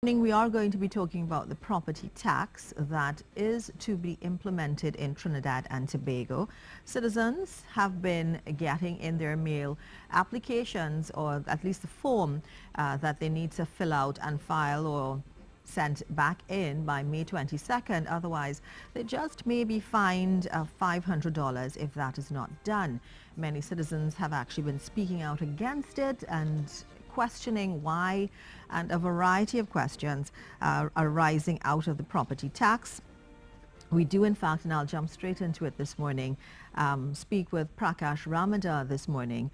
We are going to be talking about the property tax that is to be implemented in Trinidad and Tobago. Citizens have been getting in their mail applications, or at least the form that they need to fill out and file or sent back in by May 22nd. Otherwise, they just may be fined $500 if that is not done. Many citizens have actually been speaking out against it and questioning why, and a variety of questions are arising out of the property tax. We do, in fact, and I'll jump straight into it this morning, speak with Prakash Ramadhar this morning,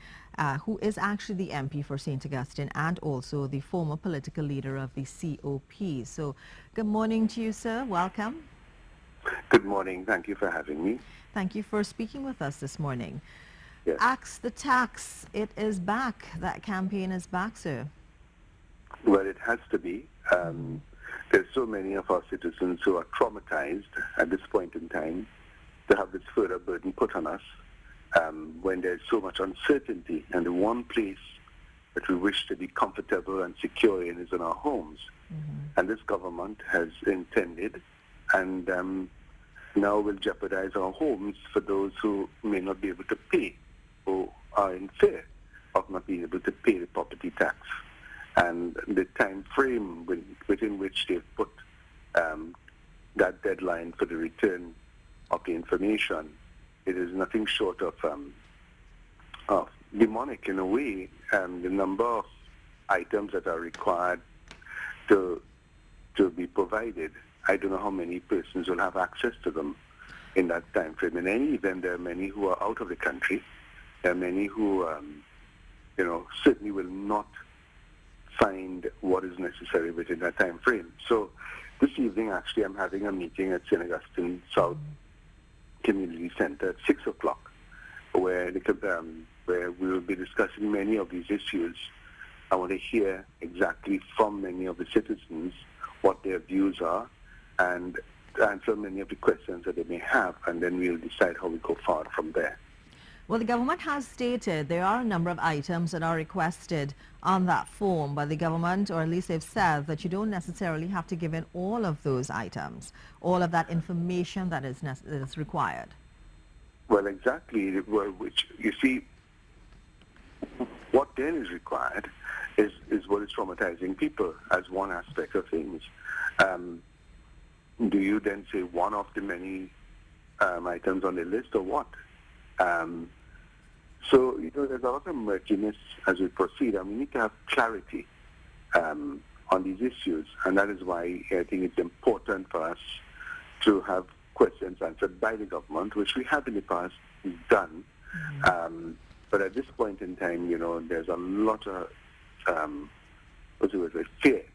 who is actually the MP for St. Augustine and also the former political leader of the COP. So, good morning to you, sir. Welcome. Good morning. Thank you for having me. Thank you for speaking with us this morning. Yes. Axe the tax, it is back. That campaign is back, sir. Well, it has to be. There's so many of our citizens who are traumatized at this point in time to have this further burden put on us when there's so much uncertainty, and the one place that we wish to be comfortable and secure in is in our homes. And this government has intended and now will jeopardize our homes for those who may not be able to pay, who are in fear of not being able to pay the property tax. And the time frame within which they've put that deadline for the return of the information, it is nothing short of demonic in a way. The number of items that are required to be provided, I don't know how many persons will have access to them in that time frame. In any event, there are many who are out of the country. There are many who, certainly will not find what is necessary within that time frame. So this evening, actually, I'm having a meeting at St. Augustine South Community Center at 6 o'clock, where we will be discussing many of these issues. I want to hear exactly from many of the citizens what their views are and answer many of the questions that they may have, and then we'll decide how we go forward from there. Well, the government has stated there are a number of items that are requested on that form by the government, or at least they've said that you don't necessarily have to give in all of those items, all of that information that is required. Well, exactly. Which, you see, what then is required is what is traumatizing people as one aspect of things. Do you then say one of the many items on the list, or what? So, there's a lot of murkiness as we proceed, and we need to have clarity on these issues, and that is why I think it's important for us to have questions answered by the government, which we have in the past done. But at this point in time, there's a lot of fear,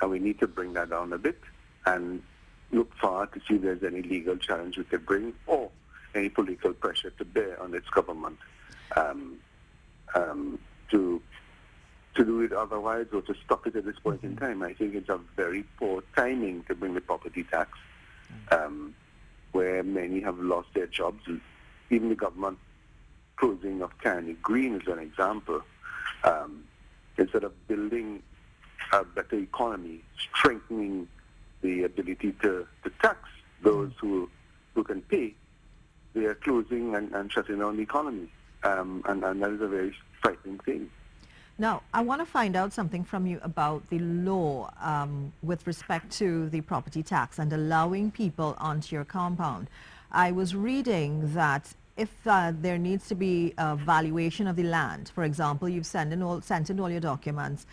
and we need to bring that down a bit and look forward to see if there's any legal challenge we could bring, or any political pressure to bear on its government to do it otherwise, or to stop it at this point in time. I think it's a very poor timing to bring the property tax, where many have lost their jobs. Even the government closing of Canny Green is an example. Instead of building a better economy, strengthening the ability to tax those who can pay, they are closing and shutting down the economy. And that is a very frightening thing. Now, I want to find out something from you about the law with respect to the property tax and allowing people onto your compound. I was reading that if there needs to be a valuation of the land, for example, you've sent in all your documents,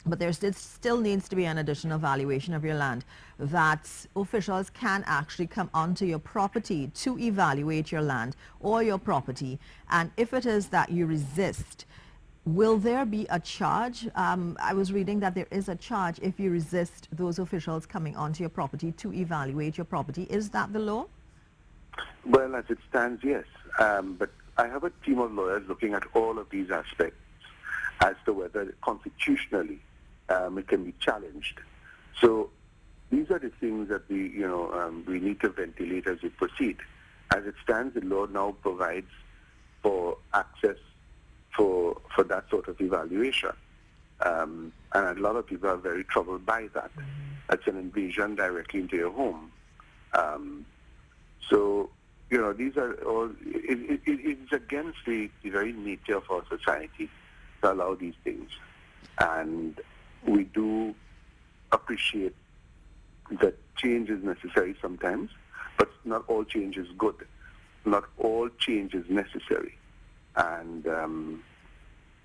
but there still needs to be an additional valuation of your land, that officials can actually come onto your property to evaluate your land or your property. And if it is that you resist, will there be a charge? I was reading that there is a charge if you resist those officials coming onto your property to evaluate your property. Is that the law? Well, as it stands, yes. But I have a team of lawyers looking at all of these aspects as to whether constitutionally it can be challenged. So these are the things that we need to ventilate as we proceed. As it stands, the law now provides for access for that sort of evaluation. And And a lot of people are very troubled by that. That's an invasion directly into your home. So, you know, these are all, it's against the very nature of our society to allow these things. And we do appreciate that change is necessary sometimes, but not all change is good. Not all change is necessary. And,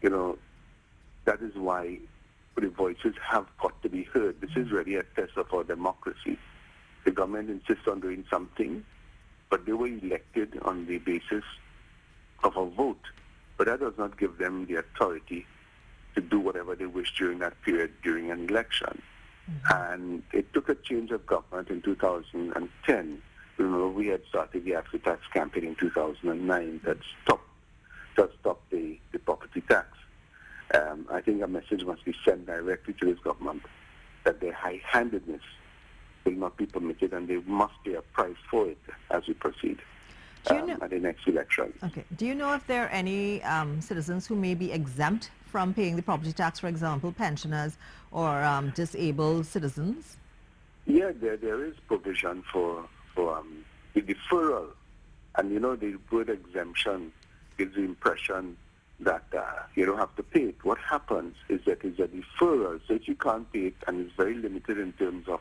you know, that is why the voices have got to be heard. This is really a test of our democracy. The government insists on doing something, but they were elected on the basis of a vote. But that does not give them the authority to do whatever they wish during that period during an election. And it took a change of government in 2010. Remember, we had started the After Tax campaign in 2009 that stopped the property tax. I think a message must be sent directly to this government that their high-handedness will not be permitted, and they must pay a price for it as we proceed at the next election. Okay. Do you know if there are any citizens who may be exempt from paying the property tax, for example, pensioners or disabled citizens? Yeah, there is provision for the deferral. And, you know, the word exemption gives the impression that you don't have to pay it. What happens is that it's a deferral. So if you can't pay it, and it's very limited in terms of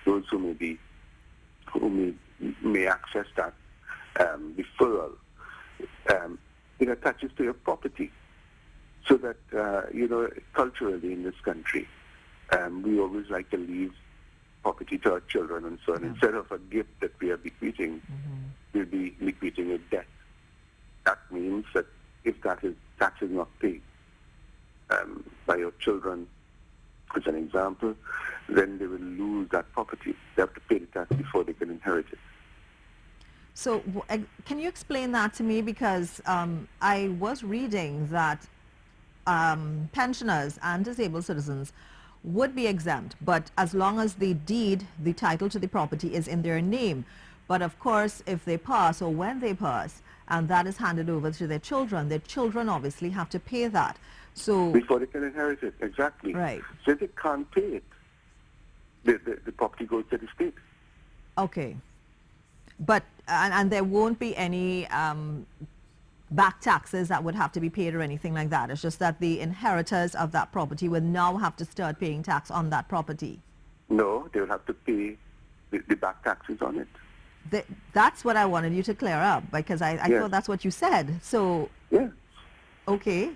those who may access that deferral, it attaches to your property. So that, you know, culturally in this country, we always like to leave property to our children and so on. Yeah. Instead of a gift that we are bequeathing, we'll be bequeathing a debt. That means that if tax is not paid by your children, as an example, then they will lose that property. They have to pay the tax before they can inherit it. So can you explain that to me? Because I was reading that pensioners and disabled citizens would be exempt, but as long as the deed, the title to the property is in their name. But of course, if they pass or when they pass, and that is handed over to their children obviously have to pay that. So before they can inherit it, exactly. Right. So if they can't pay it, the property goes to the state. Okay. But, and there won't be any back taxes that would have to be paid or anything like that. It's just that the inheritors of that property will now have to start paying tax on that property. No, they will have to pay the back taxes on it. That's what I wanted you to clear up, because I yes. thought that's what you said. So, yes. Okay.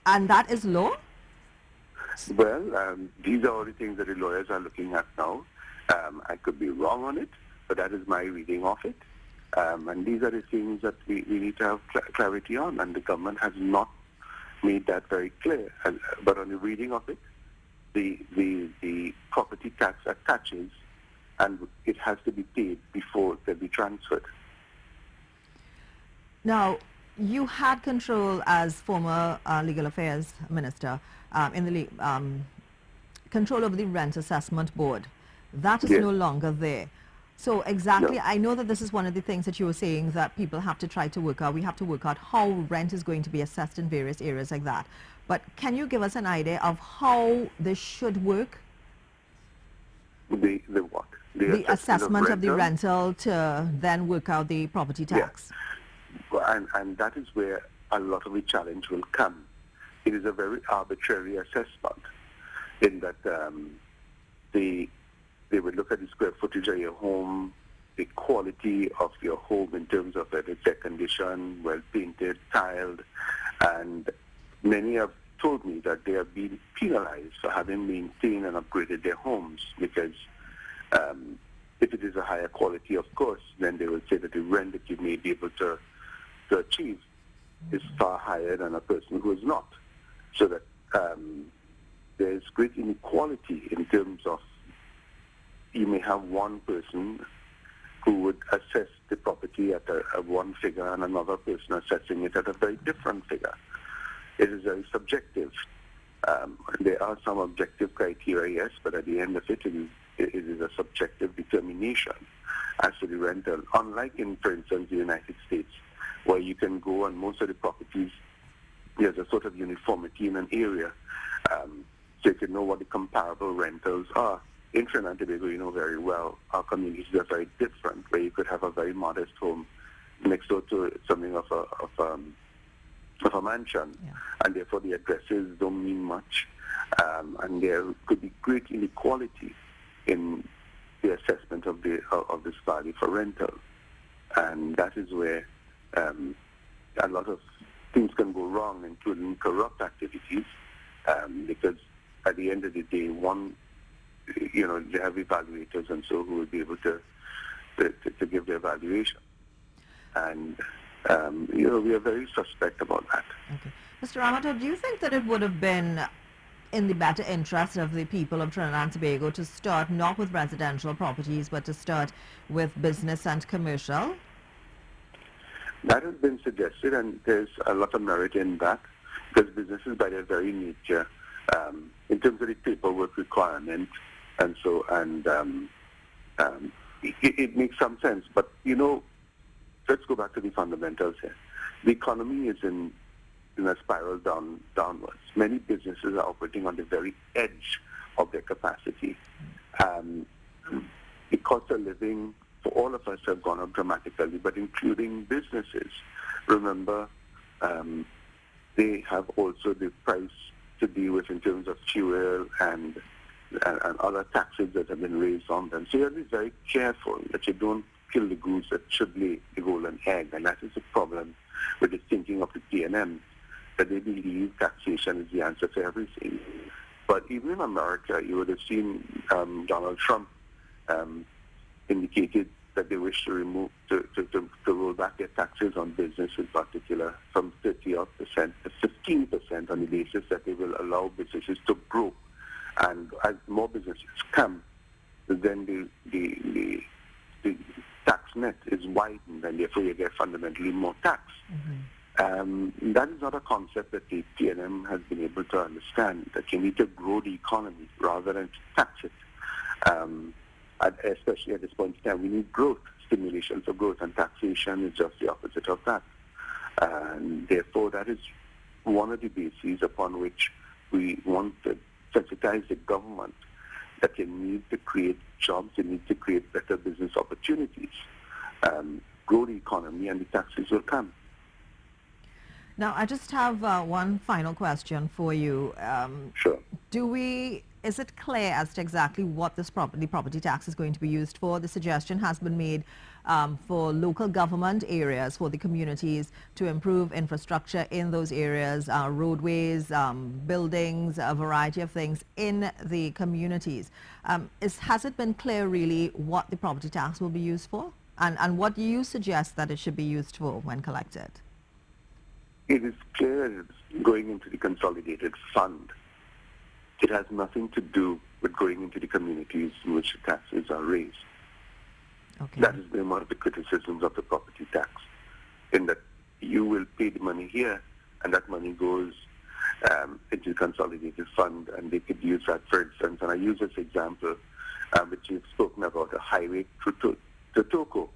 And that is law? Well, these are all the things that the lawyers are looking at now. I could be wrong on it, but that is my reading of it. And these are the things that we need to have clarity on, and the government has not made that very clear. But on the reading of it, the property tax attaches, and it has to be paid before it can be transferred. Now, you had control as former legal affairs minister in the control over the rent assessment board. That is yes. no longer there. So exactly, No. I know that this is one of the things that you were saying that people have to try to work out. We have to work out how rent is going to be assessed in various areas like that. But can you give us an idea of how this should work? The what? The assessment of the rental to then work out the property tax. Yeah. And that is where a lot of the challenge will come. It is a very arbitrary assessment in that they will look at the square footage of your home, the quality of your home in terms of its air condition, well painted, tiled, and many have told me that they have been penalized for having maintained and upgraded their homes, because if it is a higher quality, of course, then they will say that the rent that you may be able to achieve is far higher than a person who is not. So that there is great inequality in terms of, you may have one person who would assess the property at a one figure and another person assessing it at a very different figure. It is very subjective. There are some objective criteria, yes, but at the end of it, it is a subjective determination as to the rental. Unlike in, for instance, the United States, where you can go on most of the properties, there's a sort of uniformity in an area. so you can know what the comparable rentals are. In Trinidad and Tobago, you know very well, our communities are very different, where you could have a very modest home next door to something of a mansion, and therefore the addresses don't mean much, and there could be great inequality in the assessment of this value for rental, and that is where a lot of things can go wrong, including corrupt activities, because at the end of the day, they have evaluators and so who will be able to give their evaluation. And, we are very suspect about that. Okay. Mr. Ramadhar, do you think that it would have been in the better interest of the people of Trinidad and Tobago to start not with residential properties, but to start with business and commercial? That has been suggested, and there's a lot of merit in that, because businesses by their very nature, in terms of the paperwork requirement, and it makes some sense. But, let's go back to the fundamentals here. The economy is in a spiral downwards. Many businesses are operating on the very edge of their capacity. The cost of living for all of us have gone up dramatically, but including businesses. Remember, they have also the price to deal with in terms of fuel and other taxes that have been raised on them. So you have to be very careful that you don't kill the goose that should lay the golden egg, and that is the problem with the thinking of the PNM, that they believe taxation is the answer to everything. But even in America, you would have seen Donald Trump indicated that they wish to roll back their taxes on business in particular from 30% to 15% on the basis that they will allow businesses to grow. And as more businesses come, then the tax net is widened, and therefore you get fundamentally more tax. That is not a concept that the PNM has been able to understand, that you need to grow the economy rather than to tax it. Especially at this point in time, we need growth, stimulation for growth, and taxation is just the opposite of that. And therefore, that is one of the bases upon which we want to sensitize the government that you need to create jobs, you need to create better business opportunities, grow the economy, and the taxes will come. Now, I just have one final question for you. Sure. Is it clear as to exactly what this property tax is going to be used for? The suggestion has been made for local government areas, for the communities, to improve infrastructure in those areas, roadways, buildings, a variety of things in the communities. Has it been clear really what the property tax will be used for? And what do you suggest that it should be used for when collected? It is clear that it's going into the consolidated fund. It has nothing to do with going into the communities in which the taxes are raised. Okay. That has been one of the criticisms of the property tax, in that you will pay the money here, and that money goes into the consolidated fund, and they could use that, for instance, and I use this example, which you've spoken about, a highway to Tobago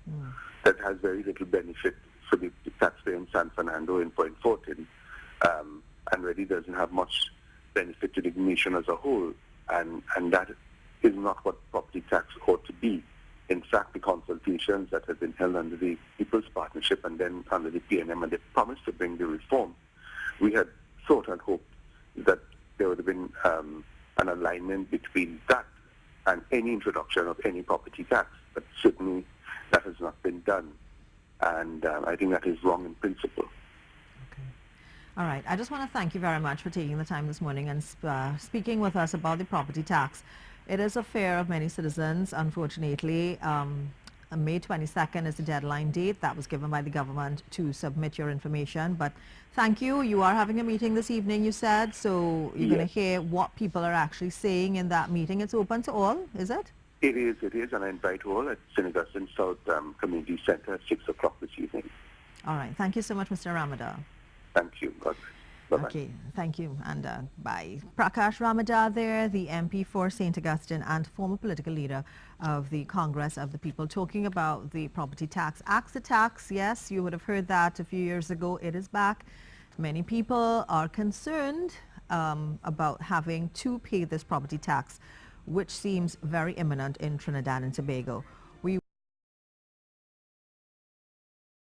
that has very little benefit for the taxpayer in San Fernando in Point Fortin, and really doesn't have much benefit to the nation as a whole, and that is not what property tax ought to be. In fact, the consultations that have been held under the People's Partnership and then under the PNM, and they promised to bring the reform, we had thought and hoped that there would have been an alignment between that and any introduction of any property tax, but certainly that has not been done, and I think that is wrong in principle. All right. I just want to thank you very much for taking the time this morning and speaking with us about the property tax. It is a fear of many citizens, unfortunately. May 22nd is the deadline date that was given by the government to submit your information. But thank you. You are having a meeting this evening, you said, so you're going to hear what people are actually saying in that meeting. It's open to all, is it? It is, and I invite all at St. Augustine South Community Center at 6 o'clock this evening. All right. Thank you so much, Mr. Ramadhar. Thank you. God bless. Bye-bye. Okay, thank you. And bye. Prakash Ramadhar there, the MP for St. Augustine and former political leader of the Congress of the People, talking about the property tax. AXA tax, yes, you would have heard that a few years ago. It is back. Many people are concerned about having to pay this property tax, which seems very imminent in Trinidad and Tobago.